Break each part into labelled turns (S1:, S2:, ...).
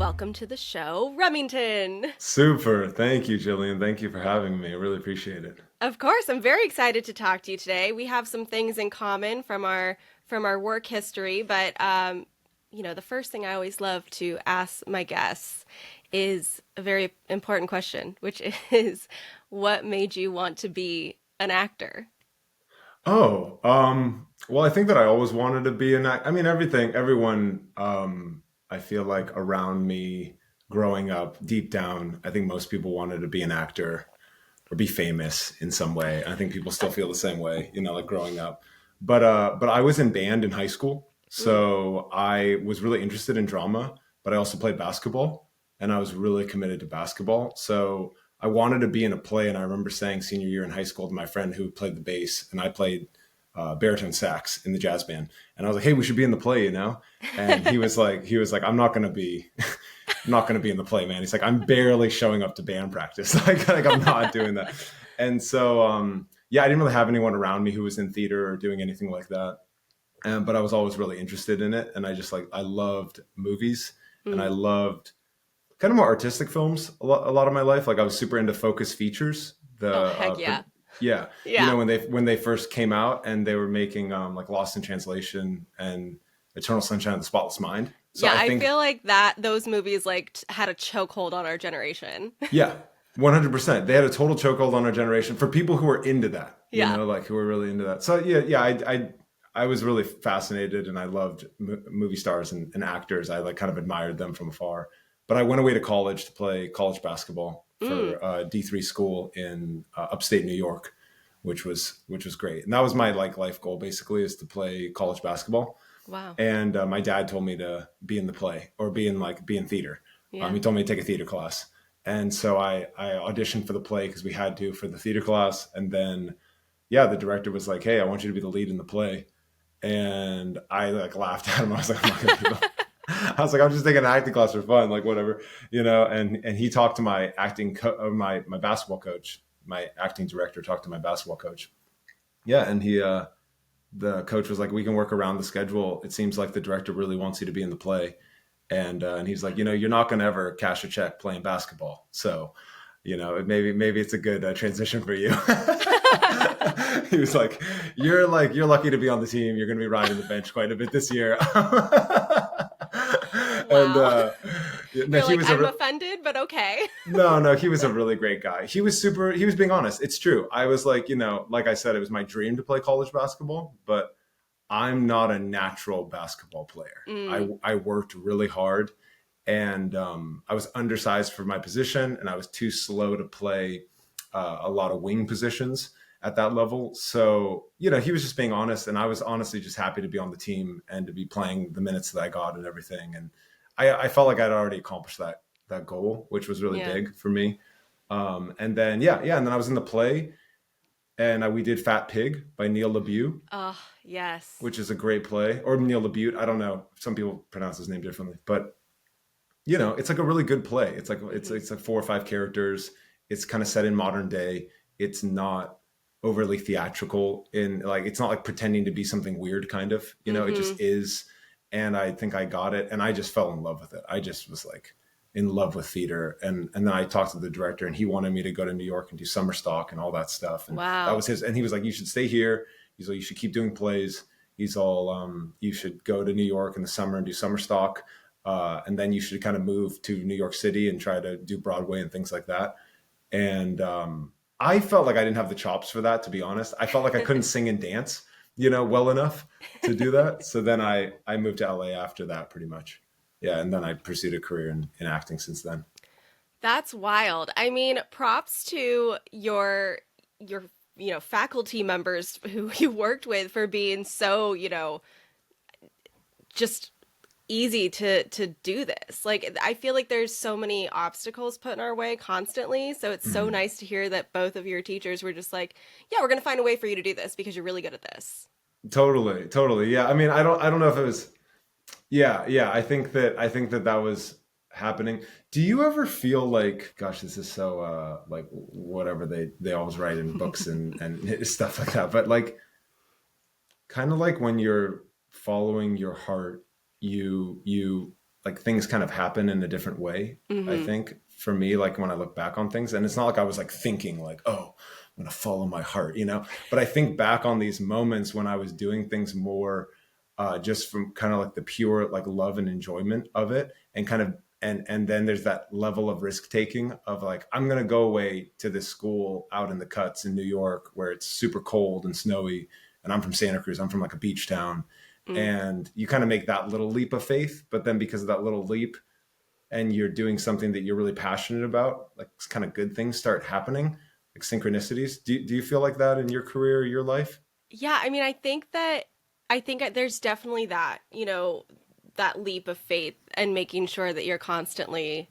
S1: welcome to the show, Remington.
S2: Super. Thank you, Jillian. Thank you for having me. I really appreciate it.
S1: Of course, I'm very excited to talk to you today. We have some things in common from our work history, but the first thing I always love to ask my guests is a very important question, which is, what made you want to be an actor?
S2: Well, I think that I always wanted to be an act. I mean, everyone, I feel like around me growing up, deep down, I think most people wanted to be an actor or be famous in some way. I think people still feel the same way, like growing up. But I was in band in high school,
S1: Mm.
S2: so I was really interested in drama. But I also played basketball, and I was really committed to basketball. So I wanted to be in a play, and I remember saying senior year in high school to my friend who played the bass, and I played baritone sax in the jazz band, and I was like, "Hey, we should be in the play." And he was like, I'm not going to be in the play, man. He's like, I'm barely showing up to band practice. like I'm not doing that. And so, yeah, I didn't really have anyone around me who was in theater or doing anything like that. But I was always really interested in it. And I loved movies, and I
S1: Mm.
S2: loved kind of more artistic films a lot of my life. Like I was super into focus features.
S1: Oh, heck yeah.
S2: Yeah,
S1: Yeah.
S2: when they first came out and they were making like Lost in Translation and Eternal Sunshine of the Spotless Mind. So
S1: Yeah,
S2: I
S1: I
S2: think
S1: feel like that those movies had a chokehold on our generation.
S2: Yeah, 100%. They had a total chokehold on our generation for people who are into that,
S1: Yeah.
S2: like who are really into that. So yeah, I was really fascinated, and I loved movie stars and actors. I like kind of admired them from afar. But I went away to college to play college basketball
S1: Mm.
S2: for D3 school in upstate New York, which was great. And that was my like life goal basically, is to play college basketball.
S1: Wow.
S2: And my dad told me to be in the play or be in theater.
S1: Yeah.
S2: He told me to take a theater class, and so I auditioned for the play because we had to for the theater class. And then yeah, the director was like, "Hey, I want you to be the lead in the play," and I like laughed at him. I was like, "I'm not gonna do that." I was like, "I'm just taking an acting class for fun, like whatever." And he talked to my my basketball coach, my acting director talked to my basketball coach. Yeah, and the coach was like, "We can work around the schedule. It seems like the director really wants you to be in the play." And he's like, "You're not going to ever cash a check playing basketball. So, maybe it's a good transition for you." He was like, "You're lucky to be on the team. You're going to be riding the bench quite a bit this year." And
S1: Wow.
S2: no,
S1: You're
S2: he
S1: like,
S2: was
S1: I'm offended, but okay.
S2: no, he was a really great guy. He was being honest. It's true. I was like, like I said, it was my dream to play college basketball, but I'm not a natural basketball player. I,
S1: Mm.
S2: I worked really hard, and I was undersized for my position, and I was too slow to play a lot of wing positions at that level. So, he was just being honest, and I was honestly just happy to be on the team and to be playing the minutes that I got and everything. And I felt like I'd already accomplished that goal, which was really
S1: Yeah.
S2: big for me. And then and then I was in the play, and we did Fat Pig by Neil LaBute,
S1: Oh, yes.
S2: which is a great play, or Neil LaBute. I don't know. Some people pronounce his name differently, but it's like a really good play. It's like it's
S1: Hmm.
S2: it's like four or five characters. It's kind of set in modern day. It's not overly theatrical in like it's not like pretending to be something weird kind of. It
S1: Hmm.
S2: just is. And I think I got it, and I just fell in love with it. I just was like in love with theater, and then I talked to the director, and he wanted me to go to New York and do summer stock and all that stuff, and that
S1: Wow.
S2: was his. And he was like, "You should stay here." He's like, "You should keep doing plays." He's all, "You should go to New York in the summer and do summer stock, and then you should kind of move to New York City and try to do Broadway and things like that." And I felt like I didn't have the chops for that, to be honest. I felt like I couldn't sing and dance, well enough to do that. So then I moved to LA after that, pretty much. Yeah, and then I pursued a career in acting since then.
S1: That's wild. I mean, props to your faculty members who you worked with for being so, just easy to do this. Like I feel like there's so many obstacles put in our way constantly, so it's so
S2: Mhm.
S1: nice to hear that both of your teachers were just like, "Yeah, we're going to find a way for you to do this because you're really good at this."
S2: Totally, totally. Yeah, I mean, I don't know if it was. Yeah. I think that that was happening. Do you ever feel like, gosh, this is so like whatever they always write in books and stuff like that, but like kind of like when you're following your heart, you like things kind of happen in a different way. I
S1: Mm-hmm.
S2: think for me, like when I look back on things, and it's not like I was like thinking like, oh, I'm going to follow my heart, you know, but I think back on these moments when I was doing things more just from kind of like the pure like love and enjoyment of it, and kind of and then there's that level of risk taking of like, I'm going to go away to this school out in the cuts in New York where it's super cold and snowy, and I'm from Santa Cruz, I'm from like a beach town,
S1: Mm.
S2: and you kind of make that little leap of faith, but then because of that little leap and you're doing something that you're really passionate about, like kind of good things start happening, like synchronicities. Do you feel like that in your career, your life?
S1: Yeah, I mean, I think there's definitely that, you know, that leap of faith and making sure that you're constantly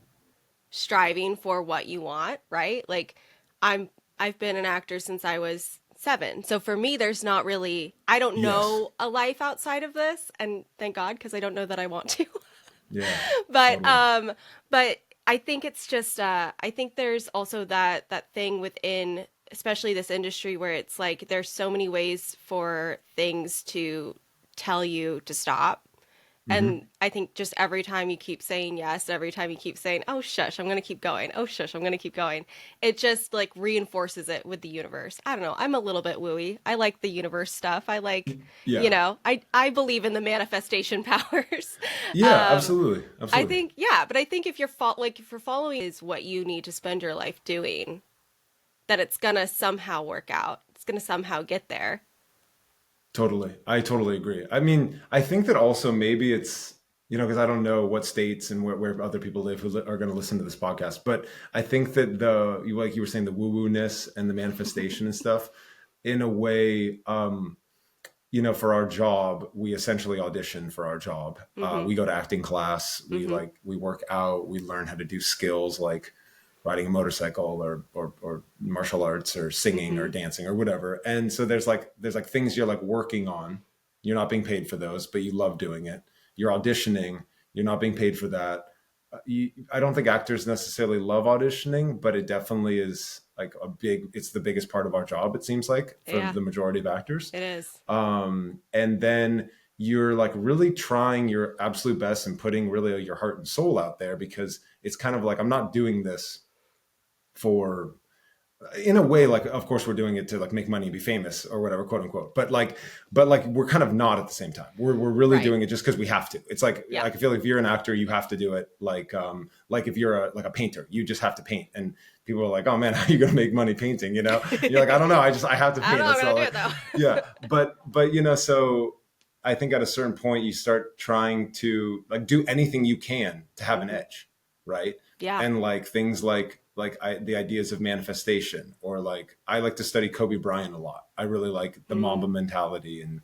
S1: striving for what you want, right? Like I'm I've been an actor since I was 7. So for me there's not really I don't
S2: Yes.
S1: know a life outside of this, and thank God because I don't know that I want to.
S2: Yeah,
S1: but
S2: totally.
S1: um but I think it's just I think there's also that thing within especially this industry where it's like there's so many ways for things to tell you to stop.
S2: Hmm.
S1: And I think just every time you keep saying yes, every time you keep saying, "Oh shush, I'm going to keep going. Oh shush, I'm going to keep going." It just like reinforces it with the universe. I don't know. I'm a little bit wooey. I like the universe stuff. I like, you
S2: Yeah.
S1: know, I believe in the manifestation powers.
S2: Yeah,
S1: Um
S2: absolutely.
S1: I
S2: Absolutely.
S1: think yeah, but I think if you're like if you're following is what you need to spend your life doing, that it's going to somehow work out. It's going to somehow get there.
S2: Totally. I totally agree. I mean, I think that also maybe it's, you know, because I don't know what states and where other people live who are going to listen to this podcast, but I think that like you were saying, the woo-woo-ness and the manifestation and stuff, in a way, you know, for our job, we essentially audition for our job.
S1: Mhm.
S2: We go to acting class.
S1: Mhm.
S2: We work out. We learn how to do skills like riding a motorcycle or martial arts or singing or
S1: Mhm.
S2: dancing or whatever. And so there's like things you're like working on. You're not being paid for those, but you love doing it. You're auditioning. You're not being paid for that. I don't think actors necessarily love auditioning, but it definitely is like it's the biggest part of our job, it seems like, for
S1: Yeah,
S2: the majority of actors.
S1: it is.
S2: And then you're like really trying your absolute best and putting really your heart and soul out there, because it's kind of like, I'm not doing this for, in a way, like of course we're doing it to like make money and be famous or whatever, quote unquote, but like we're kind of not at the same time. We're really
S1: Right.
S2: doing it just because we have to. It's like
S1: Yeah.
S2: I feel like if you're an actor, you have to do it. Like if you're a painter, you just have to paint. And people are like, oh man, how are you gonna make money painting, you know? You're like, I don't know, I have to
S1: I don't
S2: paint,
S1: know. I'm
S2: that's
S1: gonna
S2: all.
S1: do
S2: Like,
S1: it though.
S2: yeah. But you know, so I think at a certain point you start trying to like do anything you can to have an
S1: Hmm.
S2: edge, right?
S1: Yeah.
S2: And like things the ideas of manifestation, or like I like to study Kobe Bryant a lot. I really like the Mamba
S1: Mm.
S2: mentality, and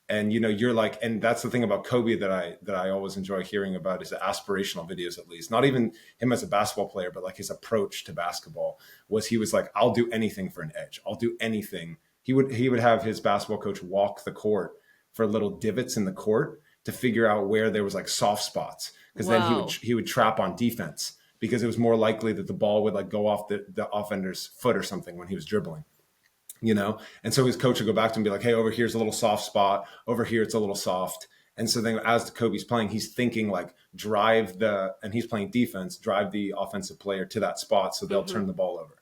S2: and you know, you're like, and that's the thing about Kobe that I always enjoy hearing about, is the aspirational videos, at least not even him as a basketball player, but like his approach to basketball was, he was like, I'll do anything for an edge. I'll do anything. He would have his basketball coach walk the court for little divots in the court to figure out where there was like soft spots, because then he would
S1: Whoa.
S2: he would trap on defense, because it was more likely that the ball would like go off the offender's foot or something when he was dribbling, you know? And so his coach would go back to him and be like, hey, over here's a little soft spot. Over here, it's a little soft. And so then as the Kobe's playing, he's thinking like, and he's playing defense, drive the offensive player to that spot so they'll
S1: Hmm.
S2: turn the ball over.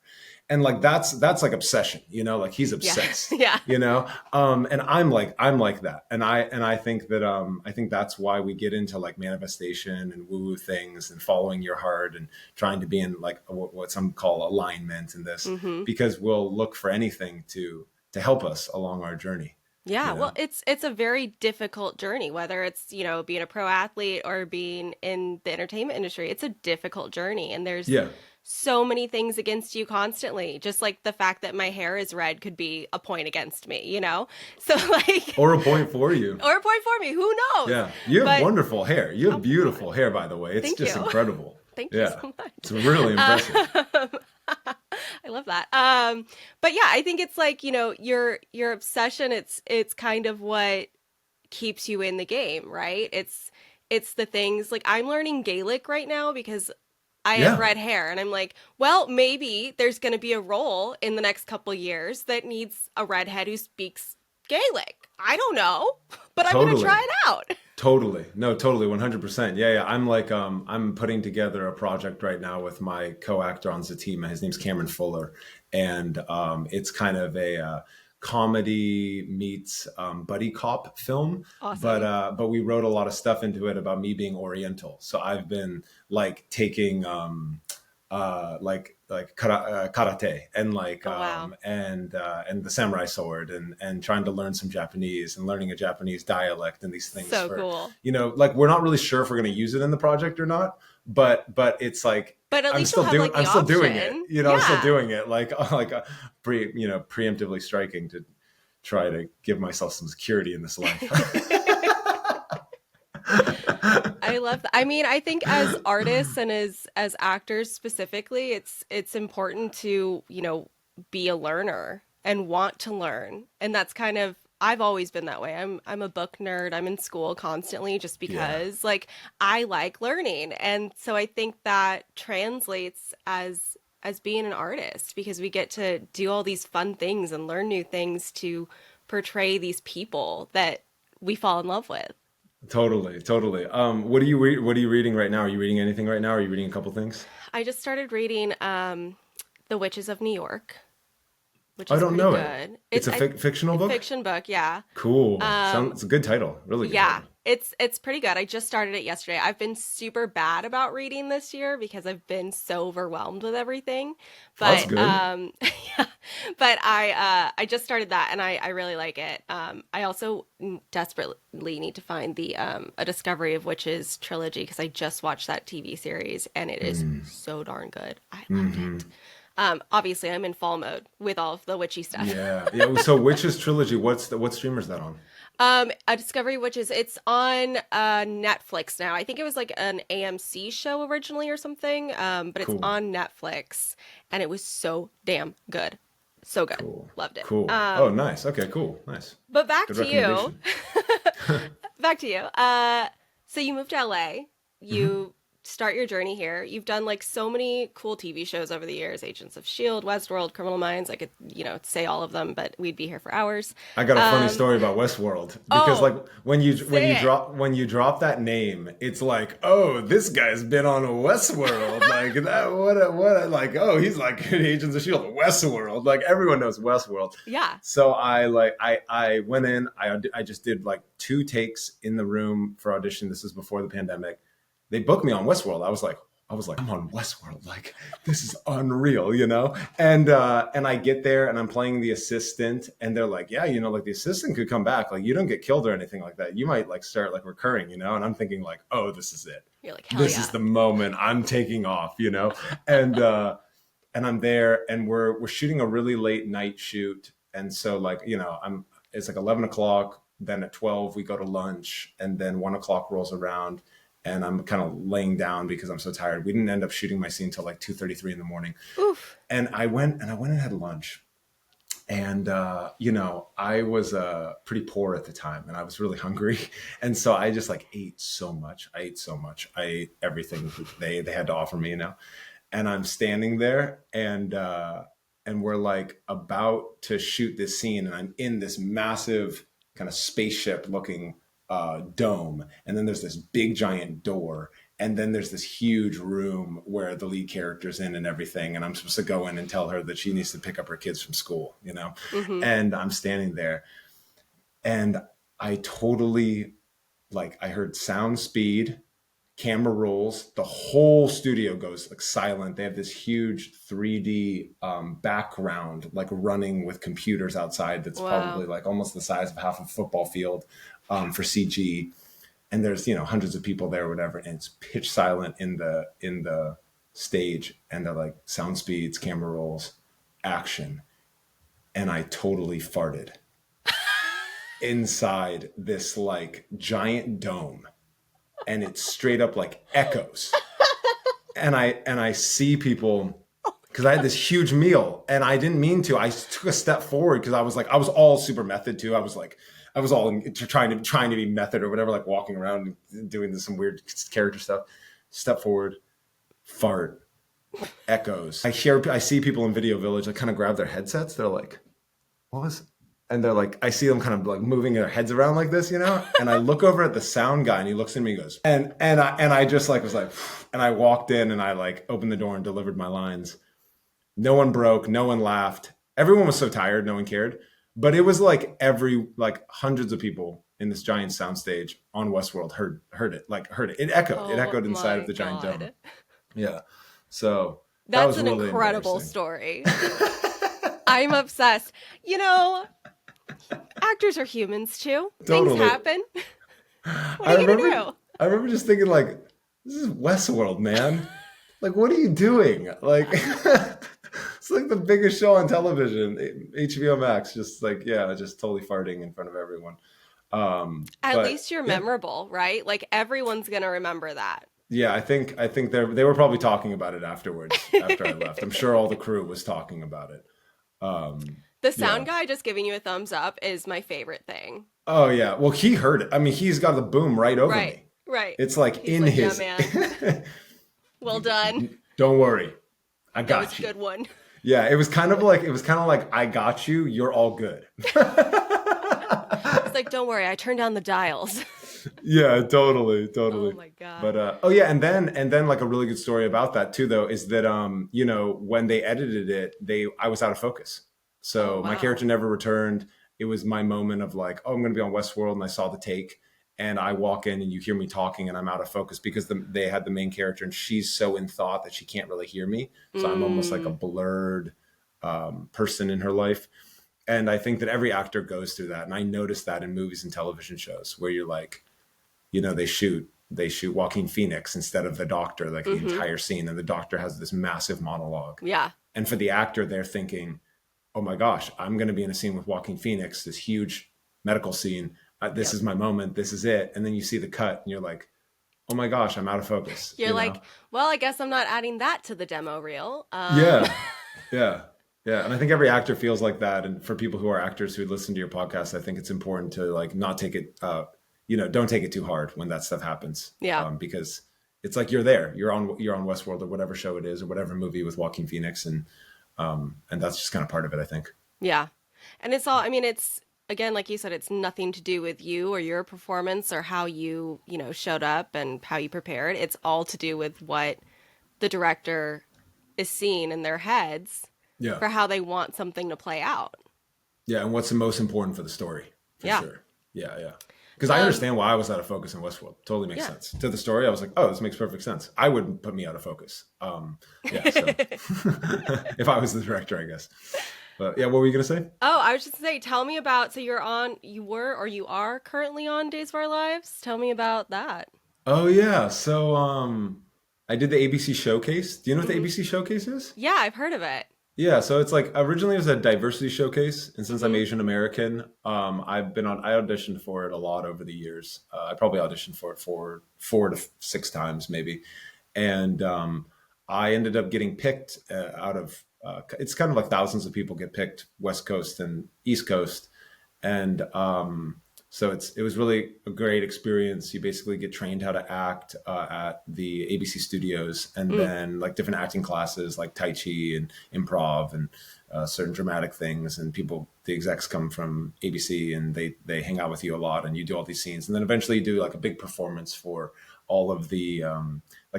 S2: And like, that's like obsession, you know, like he's
S1: Yeah.
S2: obsessed,
S1: Yeah.
S2: you know? And I'm like that. And I think that, I think that's why we get into like manifestation and woo woo things and following your heart and trying to be in like what some call alignment in this,
S1: Hmm.
S2: because we'll look for anything to help us along our journey,
S1: Yeah.
S2: you
S1: Well,
S2: know?
S1: it's a very difficult journey, whether it's, you know, being a pro athlete or being in the entertainment industry. It's a difficult journey, and there's
S2: Yeah.
S1: so many things against you constantly. Just like the fact that my hair is red could be a point against me, you know? So like
S2: Or a point for you.
S1: or a point for me, who knows?
S2: Yeah. You have
S1: But
S2: wonderful hair. You have
S1: oh, come on.
S2: beautiful hair, by the way. It's
S1: Thank you.
S2: just incredible.
S1: Thank you
S2: Yeah.
S1: so
S2: It's really
S1: much.
S2: impressive.
S1: I love that. But yeah, I think it's like, you know, your obsession, it's kind of what keeps you in the game, right? It's the things like I'm learning Gaelic right now because I have
S2: Yeah.
S1: red hair, and I'm like, well, maybe there's going to be a role in the next couple years that needs a redhead who speaks Gaelic. I don't know, but I'm going to
S2: Totally.
S1: try it out.
S2: Totally. No, totally. 100%. Yeah, yeah. I'm like, I'm putting together a project right now with my co-actor on Zatima. His name's Cameron Fuller. And it's kind of a comedy meets buddy cop film.
S1: Awesome.
S2: But we wrote a lot of stuff into it about me being Oriental. So I've been like taking karate and
S1: Oh, wow.
S2: and the samurai sword and trying to learn some Japanese and learning a Japanese dialect and these things
S1: So
S2: for
S1: cool.
S2: like we're not really sure if we're going to use it in the project or not, but it's like
S1: But at least you'll have like
S2: I'm
S1: the
S2: still doing it,
S1: option.
S2: I'm still
S1: Yeah.
S2: doing it preemptively striking to try to give myself some security in this life.
S1: I love that. I mean, I think as artists and as actors specifically, it's important to, be a learner and want to learn. And that's kind of I've always been that way. I'm a book nerd. I'm in school constantly just
S2: Yeah,
S1: because like I like learning. And so I think that translates as being an artist because we get to do all these fun things and learn new things to portray these people that we fall in love with.
S2: totally, totally. What are you reading right now? Are you reading anything right now? Are you reading a couple things?
S1: I just started reading The Witches of New York, which
S2: I
S1: is
S2: don't
S1: pretty
S2: know it.
S1: good.
S2: It's a fictional book.
S1: Fiction book, yeah.
S2: Cool.
S1: Um,
S2: Sounds it's a good title. Really good
S1: yeah,
S2: title.
S1: it's pretty good. I just started it yesterday. I've been super bad about reading this year because I've been so overwhelmed with everything.
S2: Oh, that's
S1: But
S2: good.
S1: yeah, but I just started that and I really like it. I also desperately need to find the A Discovery of Witches trilogy because I just watched that TV series and it is
S2: Mm.
S1: so darn good. I love
S2: Hmm.
S1: it. Obviously, I'm in fall mode with all of the witchy stuff.
S2: Yeah, yeah. So, Witches trilogy. What streamer is that on?
S1: A Discovery Witches, it's on Netflix now. I think it was like an AMC show originally or something, but it's
S2: Cool,
S1: on Netflix, and it was so damn good, so good,
S2: cool,
S1: loved it.
S2: cool. Oh, nice. Okay, cool, nice.
S1: But back
S2: Good
S1: to you,
S2: recommendation.
S1: back to you. So you moved to LA.
S2: Hmm.
S1: You start your journey here. You've done like so many cool TV shows over the years: Agents of Shield, Westworld, Criminal Minds. I could, say all of them, but we'd be here for hours.
S2: I got a funny
S1: Um,
S2: story about Westworld because like
S1: oh,
S2: when you
S1: say it.
S2: drop that name, it's like, oh, this guy's been on Westworld, like that. Like, oh, he's like Agents of Shield, Westworld. Like everyone knows Westworld.
S1: Yeah.
S2: So I went in. I just did like two takes in the room for audition. This is before the pandemic. They booked me on Westworld. I was like, I'm on Westworld. Like, this is unreal, And I get there and I'm playing the assistant, and they're like, yeah, like the assistant could come back. Like, you don't get killed or anything like that. You might like start like recurring. And I'm thinking like, oh, this is it.
S1: You're like, hell
S2: This is
S1: yeah.
S2: the moment I'm taking off. And I'm there, and we're shooting a really late night shoot, and so like it's like 11 o'clock. Then at 12 we go to lunch, and then 1 o'clock rolls around, and I'm kind of laying down because I'm so tired. We didn't end up shooting my scene till like 2:33 in the morning,
S1: Oof.
S2: and I went and had lunch, and I was pretty poor at the time, and I was really hungry, and so I just like ate so much. I ate everything they had to offer me. And I'm standing there, and we're like about to shoot this scene, and I'm in this massive kind of spaceship looking dome, and then there's this big giant door, and then there's this huge room where the lead character's in and everything, and I'm supposed to go in and tell her that she needs to pick up her kids from school.
S1: Mm-hmm.
S2: And I'm standing there, and I totally, like, I heard sound speed, camera rolls, the whole studio goes like silent. They have this huge 3D background like running with computers outside that's probably
S1: Wow.
S2: like almost the size of half a football field for CG. And there's hundreds of people there or whatever, and it's pitch silent in the stage, and they're like, sound speeds, camera rolls, action. And I totally farted inside this like giant dome, and it's straight up like echoes. And I see people, because I had this huge meal and I didn't mean to. I took a step forward because I was all super method too. I was all trying to be method or whatever, like walking around and doing some weird character stuff. Step forward, fart, echoes. I see people in Video Village like kind of grab their headsets. They're like, what was and they're like, I see them kind of like moving their heads around like this, and I look over at the sound guy and he looks at me and goes, and I just like was like, and I walked in and I like opened the door and delivered my lines. No one broke, no one laughed. Everyone was so tired, no one cared. But it was like hundreds of people in this giant soundstage on Westworld heard it. It echoed. It
S1: Oh
S2: echoed inside
S1: my
S2: of the giant dome.
S1: God.
S2: Yeah. So that
S1: That's
S2: was
S1: an
S2: really
S1: incredible
S2: embarrassing.
S1: story. I'm obsessed. Actors are humans too.
S2: Totally.
S1: Things happen. What
S2: I
S1: are you
S2: remember,
S1: gonna do?
S2: I remember just thinking like, this is Westworld, man. Like, what are you doing? Like, it's like the biggest show on television, HBO Max. Just like, yeah, just totally farting in front of everyone.
S1: At
S2: But
S1: least you're
S2: yeah,
S1: memorable, right? Like everyone's gonna remember that.
S2: yeah, I think they were probably talking about it afterwards. After I left, I'm sure all the crew was talking about it.
S1: The
S2: Yeah.
S1: sound guy just giving you a thumbs up is my favorite thing.
S2: Oh yeah. Well, he heard it. I mean, he's got the boom right over
S1: Right,
S2: me.
S1: right.
S2: It's like
S1: He's
S2: in
S1: like, yeah,
S2: his.
S1: man. Well done.
S2: Don't worry, I
S1: That was
S2: got
S1: a
S2: you.
S1: good one.
S2: Yeah, it was kind of like I got you. You're all good.
S1: It's like, don't worry, I turned down the dials.
S2: Yeah, totally,
S1: Oh
S2: totally.
S1: my God.
S2: But oh yeah, and then like a really good story about that too though is that when they edited it, I was out of focus.
S1: Oh
S2: So my
S1: wow.
S2: character never returned. It was my moment of like, oh, I'm going to be on Westworld, and I saw the take, and I walk in and you hear me talking, and I'm out of focus because they had the main character, and she's so in thought that she can't really hear me. So I'm almost like a
S1: Mm,
S2: blurred person in her life. And I think that every actor goes through that, and I notice that in movies and television shows where you're like, they shoot Joaquin Phoenix instead of the doctor, like the
S1: mm-hmm.
S2: entire scene, and the doctor has this massive monologue.
S1: Yeah.
S2: And for the actor, they're thinking, "Oh my gosh, I'm going to be in a scene with Joaquin Phoenix, this huge medical scene. This
S1: Yep.
S2: is my moment. This is it." And then you see the cut, and you're like, "Oh my gosh, I'm out of focus."
S1: You're like, well, I guess I'm not adding that to the demo reel.
S2: Yeah, yeah, yeah. And I think every actor feels like that. And for people who are actors who listen to your podcast, I think it's important to like not take it, don't take it too hard when that stuff happens,
S1: Yeah.
S2: because it's like you're there, you're on Westworld or whatever show it is or whatever movie with Joaquin Phoenix, and that's just kind of part of it, I think.
S1: Yeah. And it's all, I mean, it's, again, like you said, it's nothing to do with you or your performance or how you, showed up and how you prepared. It's all to do with what the director is seeing in their heads
S2: Yeah,
S1: for how they want something to play out.
S2: yeah. And what's the most important for the story, for
S1: Yeah.
S2: sure. Yeah, yeah. Because I understand why I was out of focus in Westworld. Totally makes
S1: Yeah.
S2: sense. To the story, I was like, oh, this makes perfect sense. I wouldn't put me out of focus. Yeah, so if I was the director, I guess. But yeah, what were you gonna say?
S1: Oh, I was just gonna say, tell me about, so you are currently on Days of Our Lives. Tell me about that.
S2: Oh yeah, so I did the ABC Showcase. Do you know what the
S1: Hmm.
S2: ABC Showcase is?
S1: Yeah, I've heard of it.
S2: Yeah, so it's like originally it was a diversity showcase, and since I'm
S1: Hmm.
S2: Asian American, I auditioned for it a lot over the years. I probably auditioned for it for 4 to 6 times maybe, and I ended up getting picked out of. It's kind of like thousands of people get picked, West Coast and East Coast, and so it was really a great experience. You basically get trained how to act at the ABC studios, and
S1: Mm.
S2: then like different acting classes like Tai Chi and improv and certain dramatic things. And the execs come from ABC, and they hang out with you a lot, and you do all these scenes, and then eventually you do like a big performance for all of the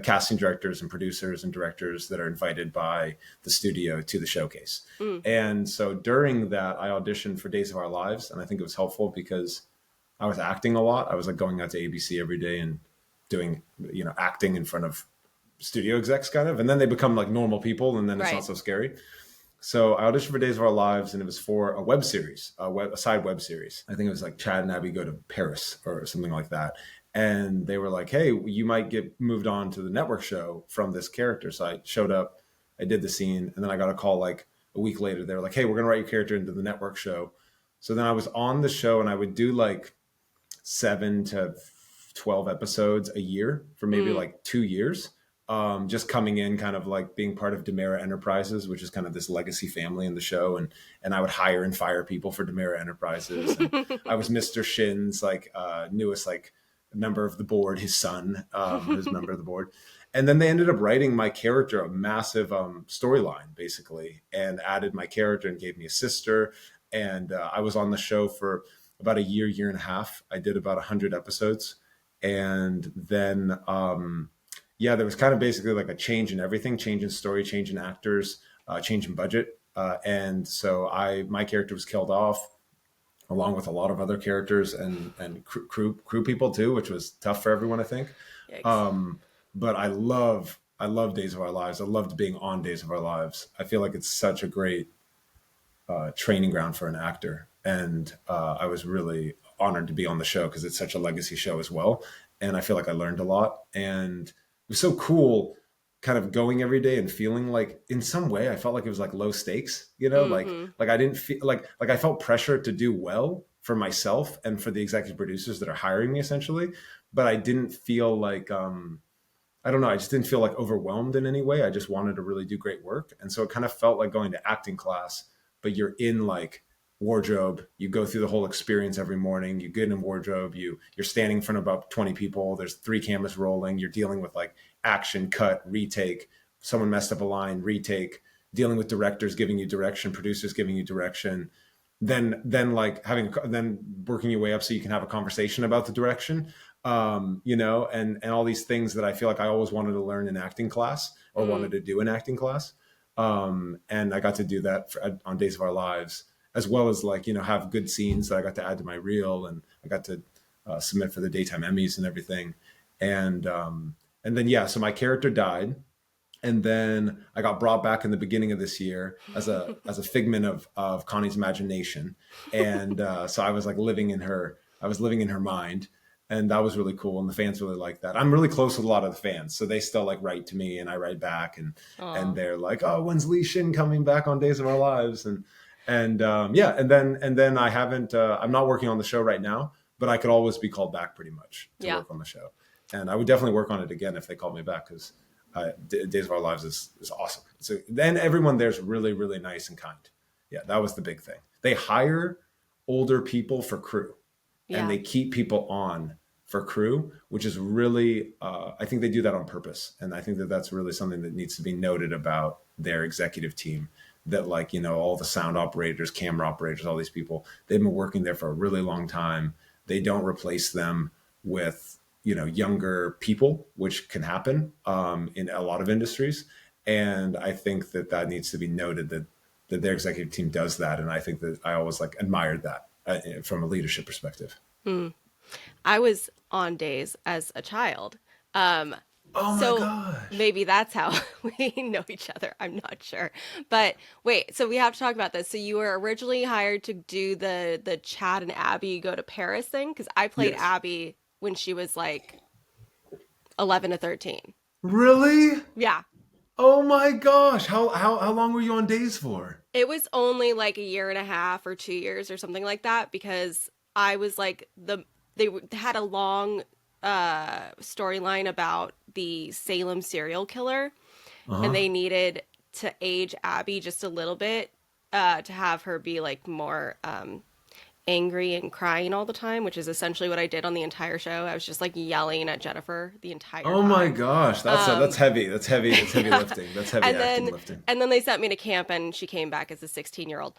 S2: casting directors and producers and directors that are invited by the studio to the showcase.
S1: Mm.
S2: And so during that, I auditioned for Days of Our Lives, and I think it was helpful because I was acting a lot. I was like going out to ABC every day and doing, acting in front of studio execs kind of, and then they become like normal people, and then it's
S1: Right.
S2: not so scary. So I auditioned for Days of Our Lives, and it was for a web series, a side web series. I think it was like Chad and Abby Go to Paris or something like that. And they were like, "Hey, you might get moved on to the network show from this character." So I showed up, I did the scene, and then I got a call like a week later. They were like, "Hey, we're gonna write your character into the network show." So then I was on the show, and I would do like 7 to 12 episodes a year for maybe
S1: Mm.
S2: like 2 years. Just coming in kind of like being part of Demera Enterprises, which is kind of this legacy family in the show. And I would hire and fire people for Demera Enterprises. And I was Mr. Shin's like newest like member of the board, his son, who's a member of the board. And then they ended up writing my character a massive storyline, basically, and added my character and gave me a sister. And I was on the show for about a year and a half. I did about 100 episodes. And then, yeah, there was kind of basically like a change in everything, change in story, change in actors, change in budget. And so my character was killed off along with a lot of other characters and crew people too, which was tough for everyone, I think.
S1: Yikes.
S2: But I love Days of Our Lives. I loved being on Days of Our Lives. I feel like it's such a great training ground for an actor, and I was really honored to be on the show because it's such a legacy show as well. And I feel like I learned a lot, and it was so cool kind of going every day and feeling like in some way I felt like it was like low stakes,
S1: Mm-hmm.
S2: like I didn't feel like I felt pressure to do well for myself and for the executive producers that are hiring me essentially, but I didn't feel like I don't know, I just didn't feel like overwhelmed in any way. I just wanted to really do great work. And so it kind of felt like going to acting class, but you're in like wardrobe. You go through the whole experience every morning. You get in wardrobe. You're standing in front of about 20 people. There's 3 cameras rolling. You're dealing with like action, cut, retake. Someone messed up a line, retake. Dealing with directors giving you direction, producers giving you direction. Then like then working your way up so you can have a conversation about the direction. And all these things that I feel like I always wanted to learn in acting class or wanted to do in acting class. And I got to do that on Days of Our Lives, as well as like, have good scenes that I got to add to my reel, and I got to submit for the daytime Emmys and everything. And then, yeah, so my character died. And then I got brought back in the beginning of this year as a figment of Connie's imagination. And so I was like living in her mind. And that was really cool. And the fans really like that. I'm really close with a lot of the fans. So they still like write to me and I write back, and they're like, oh, when's Li Shin coming back on Days of Our Lives? Yeah. And then I haven't, I'm not working on the show right now, but I could always be called back pretty much to work on the show. And I would definitely work on it again if they called me back, because Days of Our Lives is awesome. So then everyone there's really, really nice and kind. Yeah, that was the big thing. They hire older people for crew, and they keep people on for crew, which is really, I think they do that on purpose. And I think that that's really something that needs to be noted about their executive team, that like, all the sound operators, camera operators, all these people, they've been working there for a really long time. They don't replace them with, younger people, which can happen in a lot of industries. And I think that needs to be noted, that their executive team does that. And I think that I always like admired that from a leadership perspective.
S1: I was on Days as a child.
S2: Oh my
S1: So
S2: gosh.
S1: maybe that's how we know each other. I'm not sure. But wait, so we have to talk about this. So you were originally hired to do the Chad and Abby go to Paris thing? Because I played
S2: Yes.
S1: Abby when she was like 11 to 13.
S2: Really?
S1: Yeah.
S2: Oh my gosh. How long were you on Days for?
S1: It was only like a year and a half or 2 years or something like that, because I was like they had a long storyline about the Salem serial killer, and they needed to age Abby just a little bit to have her be like more angry and crying all the time, which is essentially what I did on the entire show. I was just like yelling at Jennifer the entire
S2: Oh
S1: time.
S2: my gosh. That's heavy. That's heavy. That's heavy lifting. That's heavy
S1: and
S2: acting
S1: then
S2: lifting.
S1: and then they sent me to camp, and she came back as a 16-year-old.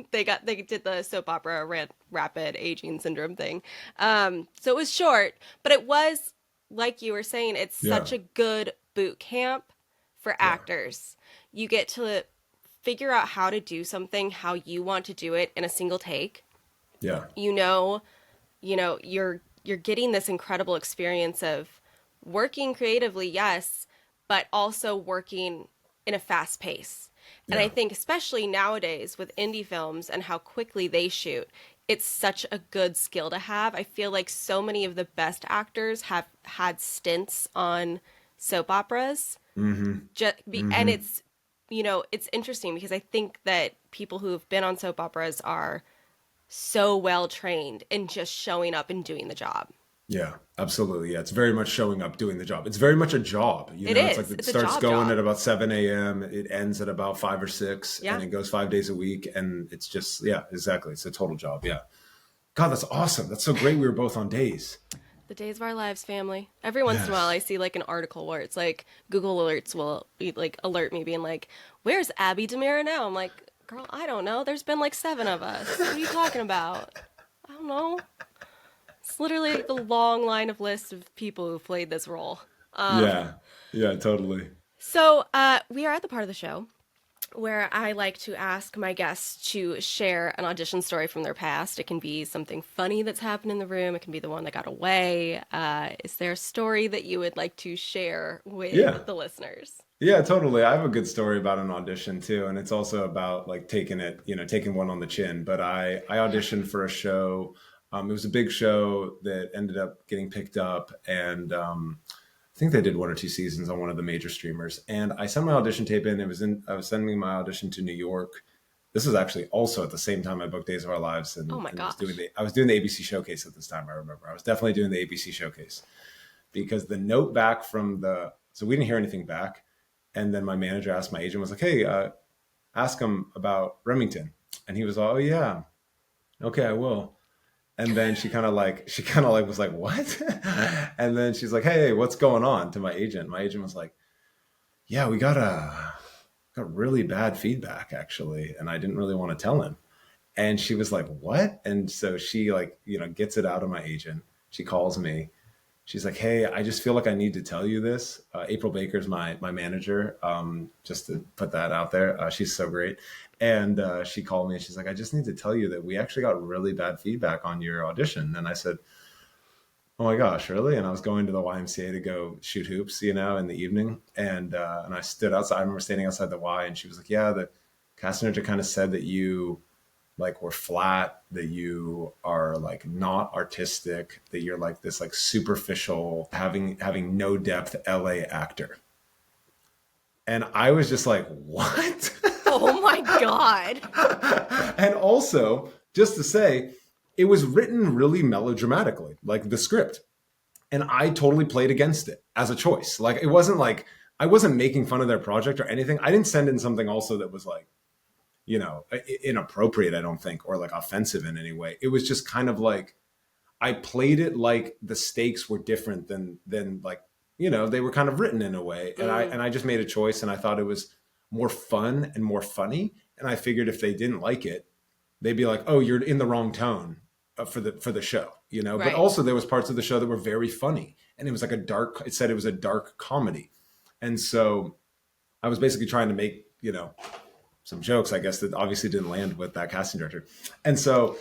S1: They did the soap opera rapid aging syndrome thing. So it was short, but it was, like you were saying, it's such a good boot camp for actors. You get to figure out how to do something how you want to do it in a single take.
S2: Yeah.
S1: You're getting this incredible experience of working creatively, yes, but also working in a fast pace. And I think especially nowadays with indie films and how quickly they shoot, it's such a good skill to have. I feel like so many of the best actors have had stints on soap operas. And it's, it's interesting because I think that people who have been on soap operas are so well trained in just showing up and doing the job.
S2: Yeah, absolutely. Yeah, it's very much showing up, doing the job. It's very much a job.
S1: It
S2: It's
S1: is.
S2: like it
S1: It's a
S2: starts
S1: job
S2: going
S1: job.
S2: at about 7 a.m. It ends at about 5 or 6,
S1: Yeah.
S2: and it goes 5 days a week. And it's just, yeah, exactly. It's a total job. Yeah. God, that's awesome. That's so great. We were both on Days.
S1: The Days of Our Lives family. Every once in a while I see like an article where it's like Google alerts will like alert me being like, where's Abby Demira now? I'm like, Girl, I don't know. There's been like 7 of us. What are you talking about? I don't know. It's literally the long line of lists of people who've played this role.
S2: Yeah. Yeah, totally.
S1: So we are at the part of the show where I like to ask my guests to share an audition story from their past. It can be something funny that's happened in the room. It can be the one that got away. Is there a story that you would like to share
S2: Yeah.
S1: with the listeners?
S2: Yeah, totally. I have a good story about an audition too, and it's also about like taking it, taking one on the chin. But I auditioned for a show. It was a big show that ended up getting picked up, and I think they did 1 or 2 seasons on one of the major streamers. And I sent my audition tape in. I was sending my audition to New York. This was actually also at the same time I booked Days of Our Lives,
S1: Oh my
S2: and was
S1: gosh.
S2: I was doing the ABC showcase at this time. I remember I was definitely doing the ABC showcase because the note back from so we didn't hear anything back. And then my manager asked my agent, was like, hey, ask him about Remington. And he was like, oh yeah, okay, I will. And then she kind of like was like, what? And then she's like, hey, what's going on, to my agent? My agent was like, yeah, we got really bad feedback actually. And I didn't really want to tell him. And she was like, what? And so she like, gets it out of my agent. She calls me. She's like, hey, I just feel like I need to tell you this. April Baker's my manager, just to put that out there. She's so great. And she called me and she's like, I just need to tell you that we actually got really bad feedback on your audition. And I said, oh my gosh, really? And I was going to the YMCA to go shoot hoops, in the evening. And I stood outside. I remember standing outside the Y, and she was like, yeah, the casting director kind of said that you like were flat, that you are like not artistic, that you're like this like superficial, having no depth LA actor. And I was just like, what?
S1: Oh my God.
S2: And also, just to say, it was written really melodramatically, like the script. And I totally played against it as a choice. Like, it wasn't like I wasn't making fun of their project or anything. I didn't send in something also that was like, inappropriate, I don't think, or like offensive in any way. It was just kind of like I played it like the stakes were different than like, they were kind of written in a way. And I just made a choice, and I thought it was more fun and more funny. And I figured if they didn't like it, they'd be like, oh, you're in the wrong tone for the show, But
S1: Right.
S2: also there was parts of the show that were very funny, and it was like it said it was a dark comedy. And so I was basically trying to make, some jokes, I guess, that obviously didn't land with that casting director. And so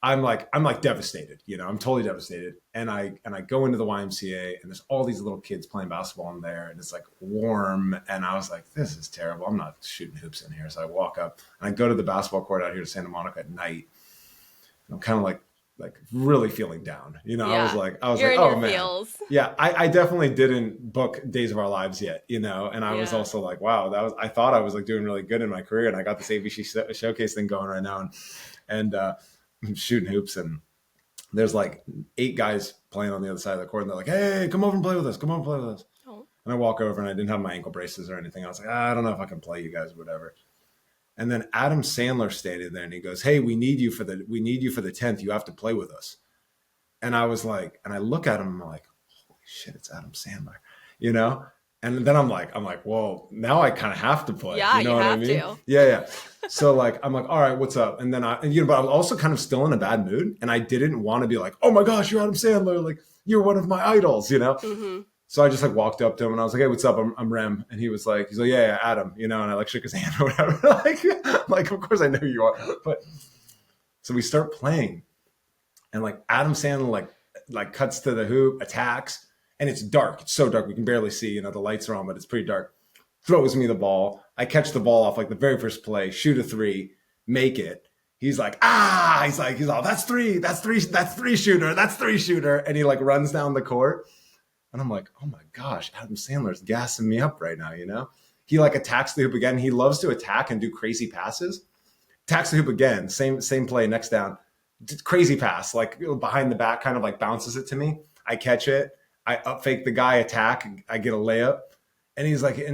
S2: I'm like devastated, I'm totally devastated. And I go into the YMCA, and there's all these little kids playing basketball in there, and it's like warm. And I was like, this is terrible. I'm not shooting hoops in here. So I walk up and I go to the basketball court out here to Santa Monica at night. And I'm kind of like really feeling down. I was
S1: Yeah.
S2: like,
S1: You're in
S2: oh
S1: your
S2: man.
S1: feels.
S2: Yeah, I definitely didn't book Days of Our Lives yet, and I was
S1: Yeah.
S2: also like, wow, I thought I was like doing really good in my career, and I got this ABC showcase thing going right now, and I'm shooting hoops, and there's like 8 guys playing on the other side of the court, and they're like, hey, come over and play with us, come over and play with us.
S1: Oh.
S2: And I walk over, and I didn't have my ankle braces or anything. I was like, I don't know if I can play you guys, whatever. And then Adam Sandler stayed there, and he goes, hey, we need you for the 10th. You have to play with us. And I was like, and I look at him, and I'm like, holy shit, it's Adam Sandler, And then I'm like, whoa, now I kind of have to play.
S1: Yeah,
S2: You know
S1: you
S2: what I
S1: have
S2: mean?
S1: to.
S2: Yeah. So like, I'm like, all right, what's up? And then but I was also kind of still in a bad mood, and I didn't want to be like, oh my gosh, you're Adam Sandler, like you're one of my idols,
S1: Mm-hmm.
S2: So I just like walked up to him, and I was like, hey, what's up? I'm Rem. And he's like, yeah, Adam, and I like shook his hand or whatever. like, of course I know who you are. But so we start playing, and like Adam Sandler like cuts to the hoop, attacks, and it's dark. It's so dark we can barely see. The lights are on, but it's pretty dark. Throws me the ball. I catch the ball off like the very first play, shoot a 3, make it. He's like, he's all, that's three shooter. And he like runs down the court. And I'm like, oh my gosh, Adam Sandler's gassing me up right now, He like attacks the hoop again. He loves to attack and do crazy passes. Attacks the hoop again, same play, next down. Crazy pass, like behind the back, kind of like bounces it to me. I catch it. I up fake the guy, attack. I get a layup, and he's like, hey,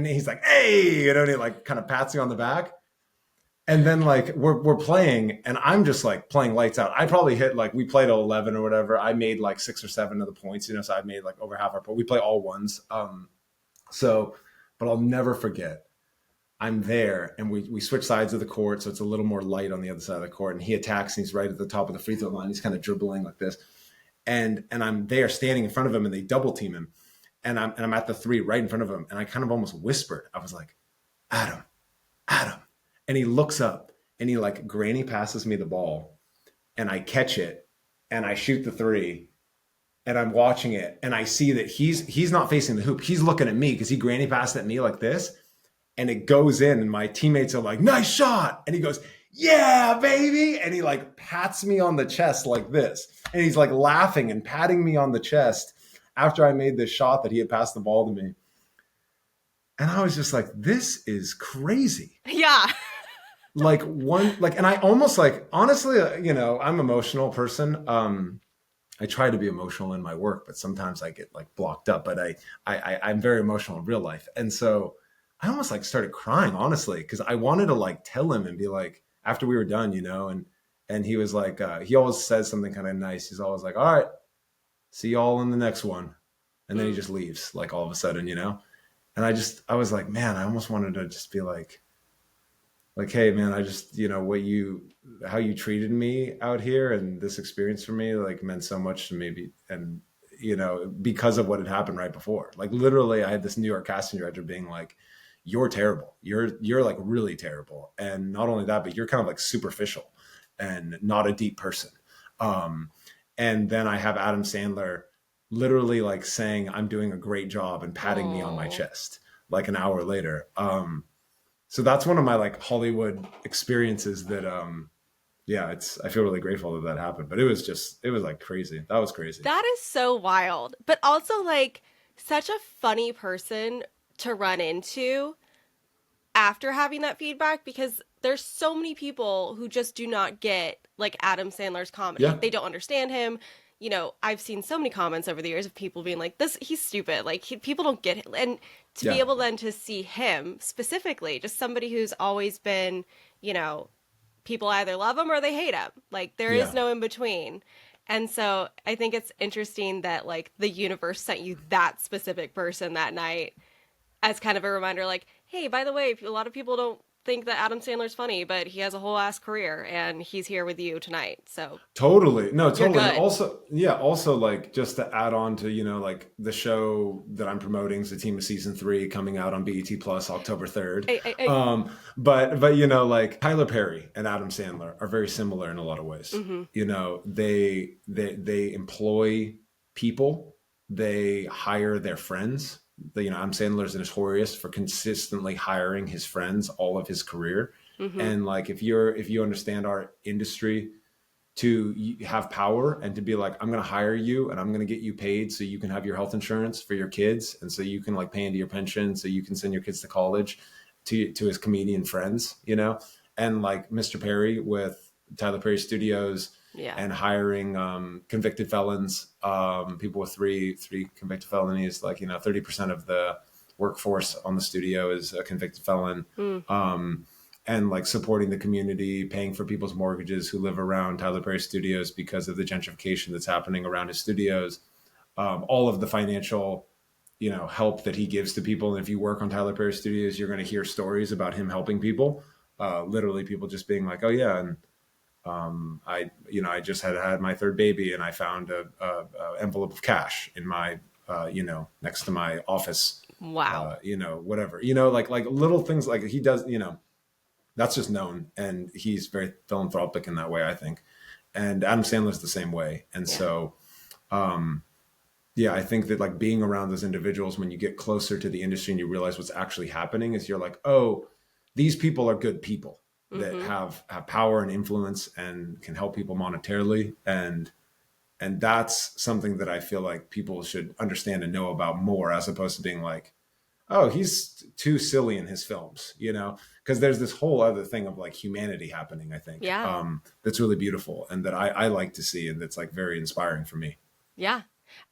S2: and he like kind of pats me on the back. And then like we're playing, and I'm just like playing lights out. I probably hit like we played 11 or whatever. I made like 6 or 7 of the points, so I made like over half our points. We play all ones. But I'll never forget. I'm there, and we switch sides of the court, so it's a little more light on the other side of the court. And he attacks, and he's right at the top of the free throw line. He's kind of dribbling like this, and I'm there standing in front of him, and they double team him, and I'm at the three right in front of him, and I kind of almost whispered. I was like, Adam, Adam, and he looks up, and he like granny passes me the ball, and I catch it, and I shoot the three. And I'm watching it, and I see that he's not facing the hoop. He's looking at me because he granny passed at me like this, and it goes in, and my teammates are like, nice shot. And he goes, yeah, baby. And he like pats me on the chest like this. And he's like laughing and patting me on the chest after I made this shot that he had passed the ball to me. And I was just like, this is crazy.
S1: Yeah.
S2: And I almost like, honestly, I'm an emotional person. I try to be emotional in my work, but sometimes I get like blocked up, but I'm very emotional in real life. And so I almost like started crying, honestly, because I wanted to like tell him and be like, after we were done, and he was like, he always says something kind of nice. He's always like, all right, see y'all in the next one. And then he just leaves like all of a sudden, and I was like, man, I almost wanted to just be like, hey man, I just, how you treated me out here and this experience for me like meant so much to me. And, because of what had happened right before, like literally I had this New York casting director being like, you're terrible. You're like really terrible. And not only that, but you're kind of like superficial and not a deep person. And then I have Adam Sandler literally like saying, I'm doing a great job and patting me on my chest like an hour later. So that's one of my like Hollywood experiences that, I feel really grateful that happened, but it was like crazy. That was crazy.
S1: That is so wild, but also like such a funny person to run into after having that feedback, because there's so many people who just do not get like Adam Sandler's comedy.
S2: Yeah.
S1: They don't understand him. I've seen so many comments over the years of people being like, he's stupid. Like people don't get it. And to be able then to see him specifically, just somebody who's always been, people either love him or they hate him. Like there is no in between. And so I think it's interesting that like the universe sent you that specific person that night as kind of a reminder, like, hey, by the way, a lot of people don't think that Adam Sandler's funny, but he has a whole ass career and he's here with you tonight. So
S2: totally. Also like just to add on to, like the show that I'm promoting, Zatima season 3 coming out on BET Plus October 3rd. But like Tyler Perry and Adam Sandler are very similar in a lot of ways. Mm-hmm. They employ people, they hire their friends. Adam Sandler's notorious for consistently hiring his friends all of his career. Mm-hmm. And like, if you understand our industry to have power and to be like, I'm going to hire you and I'm going to get you paid so you can have your health insurance for your kids. And so you can like pay into your pension so you can send your kids to college to his comedian friends, and like Mr. Perry with Tyler Perry Studios. Yeah. And hiring convicted felons, people with three convicted felonies, like 30% of the workforce on the studio is a convicted felon, and like supporting the community, paying for people's mortgages who live around Tyler Perry Studios because of the gentrification that's happening around his studios, all of the financial help that he gives to people. And if you work on Tyler Perry Studios, you're going to hear stories about him helping people, literally people just being like, oh yeah, and I just had my third baby and I found a envelope of cash in my, next to my office.
S1: Wow.
S2: Whatever, like little things like he does, that's just known. And he's very philanthropic in that way, I think. And Adam Sandler's the same way. And so, I think that like being around those individuals, when you get closer to the industry and you realize what's actually happening, is you're like, oh, these people are good people that have power and influence and can help people monetarily. And that's something that I feel like people should understand and know about more, as opposed to being like, oh, he's too silly in his films, because there's this whole other thing of like humanity happening, I think, that's really beautiful and that I like to see. And that's like very inspiring for me.
S1: Yeah.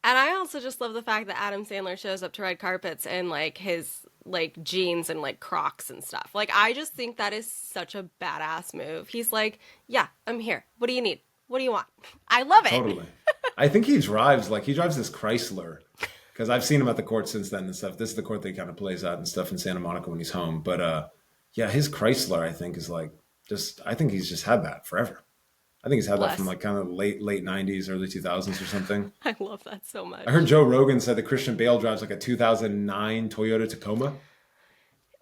S1: And I also just love the fact that Adam Sandler shows up to red carpets in like his like jeans and like Crocs and stuff. Like, I just think that is such a badass move. He's like, yeah, I'm here. What do you need? What do you want? I love it.
S2: Totally. I think he drives this Chrysler, because I've seen him at the court since then and stuff. This is the court that he kind of plays at and stuff in Santa Monica when he's home. But yeah, his Chrysler, I think, is like just, I think he's just had that forever. I think he's had that from
S1: Bless.
S2: like kind of late 90s, early 2000s or something.
S1: I love that so
S2: I heard
S1: much.
S2: Joe Rogan said that Christian Bale drives like a 2009 Toyota Tacoma,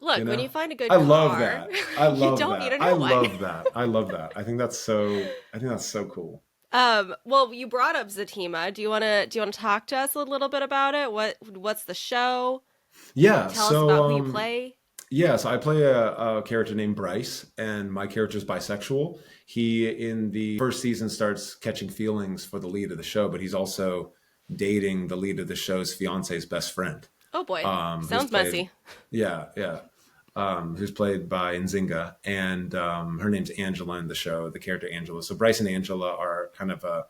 S2: you
S1: Look, when
S2: know?
S1: you find a
S2: I
S1: good
S2: love
S1: car,
S2: that. I
S1: you
S2: love
S1: don't need
S2: that.
S1: a
S2: I
S1: new one.
S2: love that. I love that. I think that's so cool.
S1: Well, you brought up Zatima. Do you wanna talk to us a little bit about it? What's the show?
S2: Yeah.
S1: Tell us about who you play.
S2: Yeah, so I play a character named Bryce, and my character is bisexual. He, in the first season, starts catching feelings for the lead of the show, but he's also dating the lead of the show's fiance's best friend,
S1: Oh boy,
S2: who's
S1: sounds
S2: played,
S1: messy.
S2: yeah, who's played by Nzinga, and her name's Angela in the show, the character Angela. So Bryce and Angela are kind of a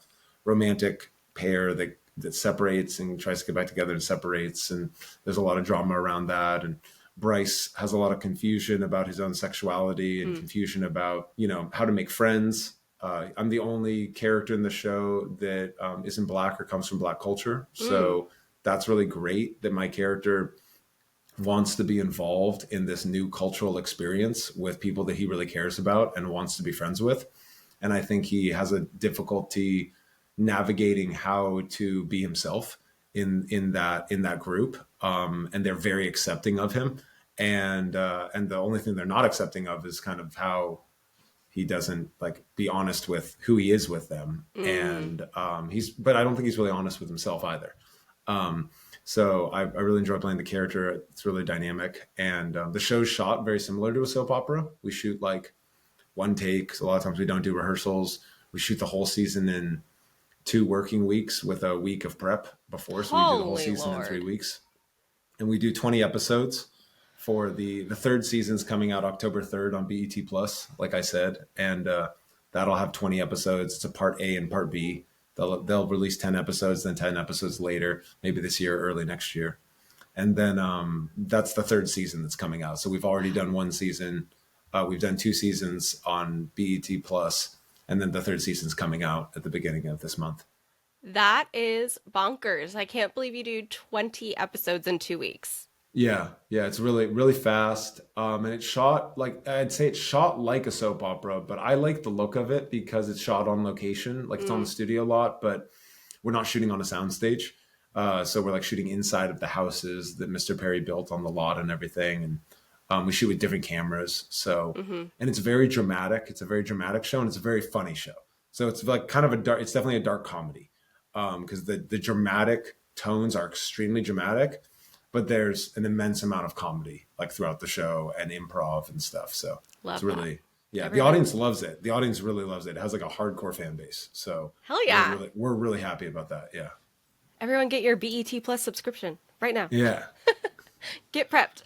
S2: romantic pair that separates and tries to get back together and separates, and there's a lot of drama around that. And Bryce has a lot of confusion about his own sexuality and
S1: Mm.
S2: confusion about, how to make friends. I'm the only character in the show that isn't black or comes from black culture.
S1: Mm.
S2: So that's really great that my character wants to be involved in this new cultural experience with people that he really cares about and wants to be friends with. And I think he has a difficulty navigating how to be himself in that group. And they're very accepting of him. And the only thing they're not accepting of is kind of how he doesn't like be honest with who he is with them.
S1: Mm.
S2: And but I don't think he's really honest with himself either. Um, so I really enjoy playing the character. It's really dynamic, and the show's shot very similar to a soap opera. We shoot like one take. So a lot of times we don't do rehearsals. We shoot the whole season in 2 working weeks with a week of prep before. So we do the whole
S1: Holy
S2: season in three
S1: Lord.
S2: weeks, and we do 20 episodes. For the third season's coming out October 3rd on BET Plus, like I said, and that'll have 20 episodes. It's a part A and part B. They'll release 10 episodes, then 10 episodes later, maybe this year or early next year. And then that's the third season that's coming out. So we've already done one season. We've done 2 seasons on BET Plus, and then the third season's coming out at the beginning of this month.
S1: That is bonkers. I can't believe you do 20 episodes in 2 weeks.
S2: Yeah, it's really, really fast. And it's shot like I'd say it's shot like a soap opera, but I like the look of it because it's shot on location. Like it's on the
S1: Mm.
S2: studio lot, but we're not shooting on a soundstage. So we're like shooting inside of the houses that Mr. Perry built on the lot and everything. And we shoot with different cameras. So,
S1: Hmm.
S2: and it's very dramatic. It's a very dramatic show and it's a very funny show. So it's like kind of it's definitely a dark comedy because the dramatic tones are extremely dramatic, but there's an immense amount of comedy like throughout the show and improv and stuff. So it's
S1: Love that.
S2: really, yeah, the
S1: Everyone,
S2: audience loves it. The audience really loves it. It has like a hardcore fan base. So
S1: hell yeah.
S2: we're really happy about that. Yeah.
S1: Everyone get your BET Plus subscription right now.
S2: Yeah.
S1: Get prepped.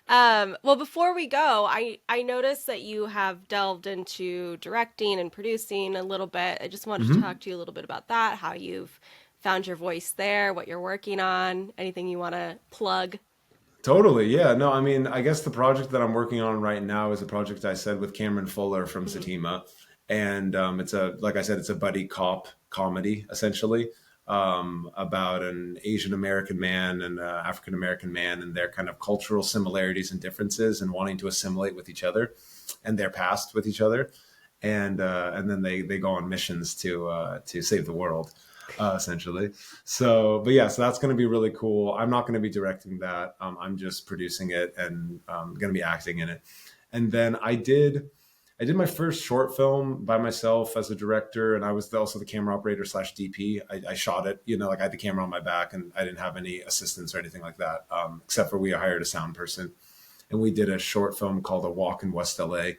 S1: Well, before we go, I noticed that you have delved into directing and producing a little bit. I just wanted to
S2: hmm
S1: talk to you a little bit about that, how you've found your voice there, what you're working on, anything you want to plug.
S2: Totally. Yeah. No, I mean, I guess the project that I'm working on right now is a project I said with Cameron Fuller from
S1: Hmm.
S2: Zatima. And like I said, it's a buddy cop comedy, essentially, about an Asian American man and an African American man and their kind of cultural similarities and differences and wanting to assimilate with each other and their past with each other. And then they go on missions to save the world, essentially. So, but yeah, so that's going to be really cool. I'm not going to be directing that. I'm just producing it and going to be acting in it. And then I did my first short film by myself as a director, and I was also the camera operator slash DP. I shot it, like I had the camera on my back, and I didn't have any assistants or anything like that, except for we hired a sound person, and we did a short film called A Walk in West LA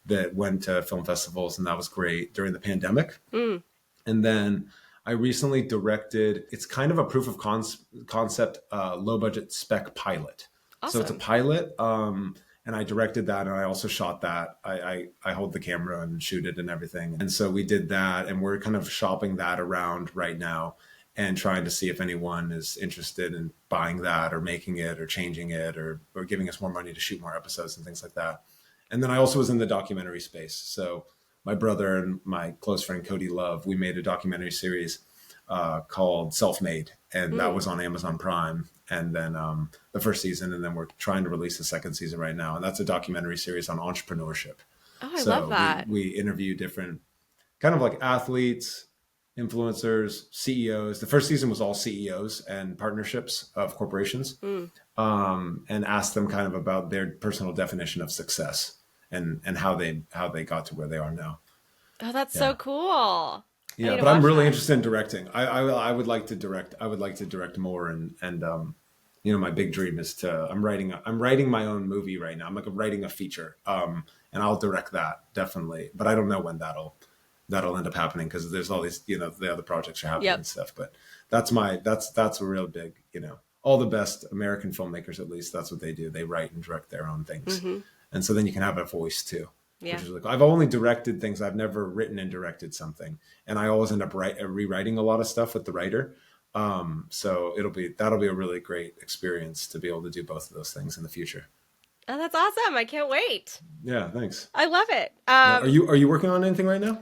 S2: that went to film festivals, and that was great during the pandemic.
S1: Mm.
S2: And then I recently directed. It's kind of a proof of concept, low budget spec pilot. So it's a
S1: Awesome.
S2: pilot, and I directed that, and I also shot that. I hold the camera and shoot it and everything. And so we did that, and we're kind of shopping that around right now, and trying to see if anyone is interested in buying that or making it or changing it or giving us more money to shoot more episodes and things like that. And then I also was in the documentary space. So my brother and my close friend Cody Love, we made a documentary series called Self Made, and that
S1: Mm.
S2: was on Amazon Prime. and then the first season, and then we're trying to release the second season right now, and that's a documentary series on entrepreneurship.
S1: Oh, I love that.
S2: We interview different kind of like athletes, influencers, CEOs. The first season was all CEOs and partnerships of corporations, and asked them kind of about their personal definition of success and how they got to where they are now.
S1: Oh, that's so cool.
S2: Yeah, but I'm really interested in directing. I would like to direct. I would like to direct more, and you know, my big dream is to. I'm writing my own movie right now. I'm like writing a feature, and I'll direct that definitely. But I don't know when that'll end up happening because there's all these, you know, the other projects are happening and stuff. But that's a real big, you know, all the best American filmmakers, at least that's what they do. They write and direct their own things, and so then you can have a voice too. Yeah. Which is really cool. I've only directed things. I've never written and directed something, and I always end up rewriting a lot of stuff with the writer. So that'll be a really great experience to be able to do both of those things in the future.
S1: Oh, that's awesome! I can't wait.
S2: Yeah, thanks.
S1: I love it.
S2: Are you working on anything right now?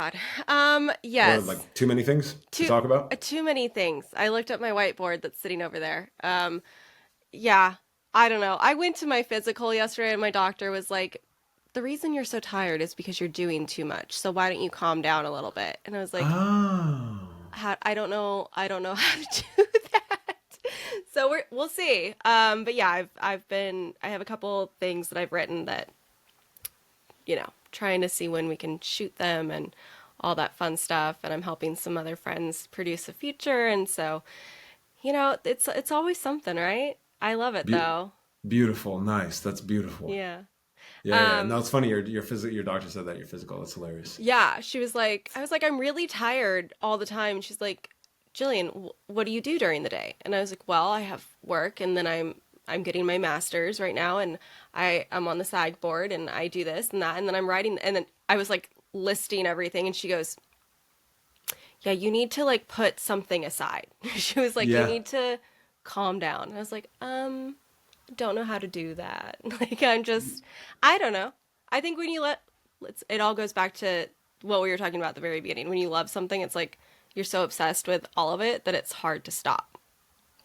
S1: Yes.
S2: Or like too many things to talk about?
S1: Too many things. I looked at my whiteboard that's sitting over there. Yeah. I don't know. I went to my physical yesterday, and my doctor was like, the reason you're so tired is because you're doing too much. So why don't you calm down a little bit? And I was like, I don't know how to do that. So we'll see. But yeah, I have a couple things that I've written that, you know, trying to see when we can shoot them and all that fun stuff. And I'm helping some other friends produce a feature. And so, you know, it's always something, right? I love it though.
S2: Beautiful. Nice. That's beautiful.
S1: Yeah.
S2: Yeah. No, it's funny. Your doctor said that you're physical. That's hilarious.
S1: Yeah. I was like, I'm really tired all the time. And she's like, Jillian, what do you do during the day? And I was like, well, I have work, and then I'm getting my master's right now, and I'm on the SAG board, and I do this and that, and then I'm writing. And then I was like listing everything, and she goes, yeah, you need to like put something aside. She was like, you need to calm down. And I was like, don't know how to do that. Like, I don't know. I think when you it all goes back to what we were talking about at the very beginning. When you love something, it's like you're so obsessed with all of it that it's hard to stop.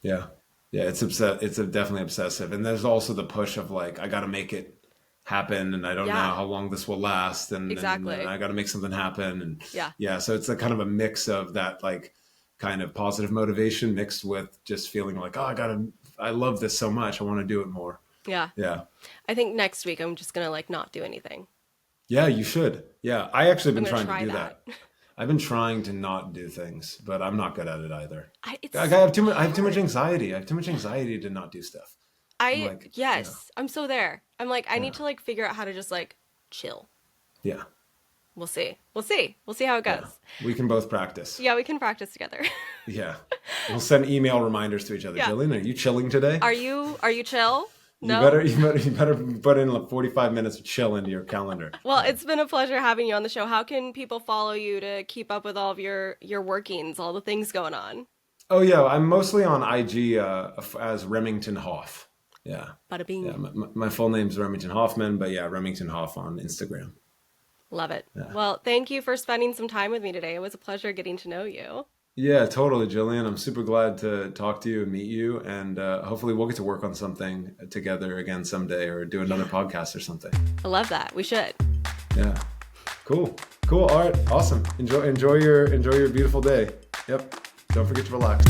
S2: Yeah. Yeah. It's definitely obsessive. And there's also the push of like, I got to make it happen, and I don't know how long this will last. And,
S1: exactly.
S2: And I got to make something happen. And
S1: yeah.
S2: So it's a kind of a mix of that, like kind of positive motivation mixed with just feeling like, I love this so much. I want to do it more.
S1: Yeah.
S2: Yeah.
S1: I think next week I'm just going to like not do anything.
S2: Yeah, you should. Yeah. I actually have been trying to do that. I've been trying to not do things, but I'm not good at it either. I have too much anxiety. I have too much anxiety to not do stuff. I'm so there. I'm like, I need to like figure out how to just like chill. Yeah.
S1: We'll see. We'll see how it goes.
S2: Yeah. We can both practice.
S1: Yeah, we can practice together.
S2: Yeah. We'll send email reminders to each other. Yeah. Jillian, are you chilling today?
S1: Are you chill? No.
S2: You better put in like 45 minutes of chill into your calendar.
S1: Well, it's been a pleasure having you on the show. How can people follow you to keep up with all of your workings, all the things going on?
S2: Oh yeah, I'm mostly on IG as Remington Hoff. Yeah.
S1: Bada bing.
S2: Yeah, my full name's Remington Hoffman, but yeah, Remington Hoff on Instagram.
S1: Love it. Yeah. Well, thank you for spending some time with me today. It was a pleasure getting to know you.
S2: Yeah, totally, Jillian. I'm super glad to talk to you and meet you. And hopefully we'll get to work on something together again someday, or do another podcast or something.
S1: I love that. We should.
S2: Yeah. Cool. All right. Awesome. Enjoy your beautiful day. Yep. Don't forget to relax.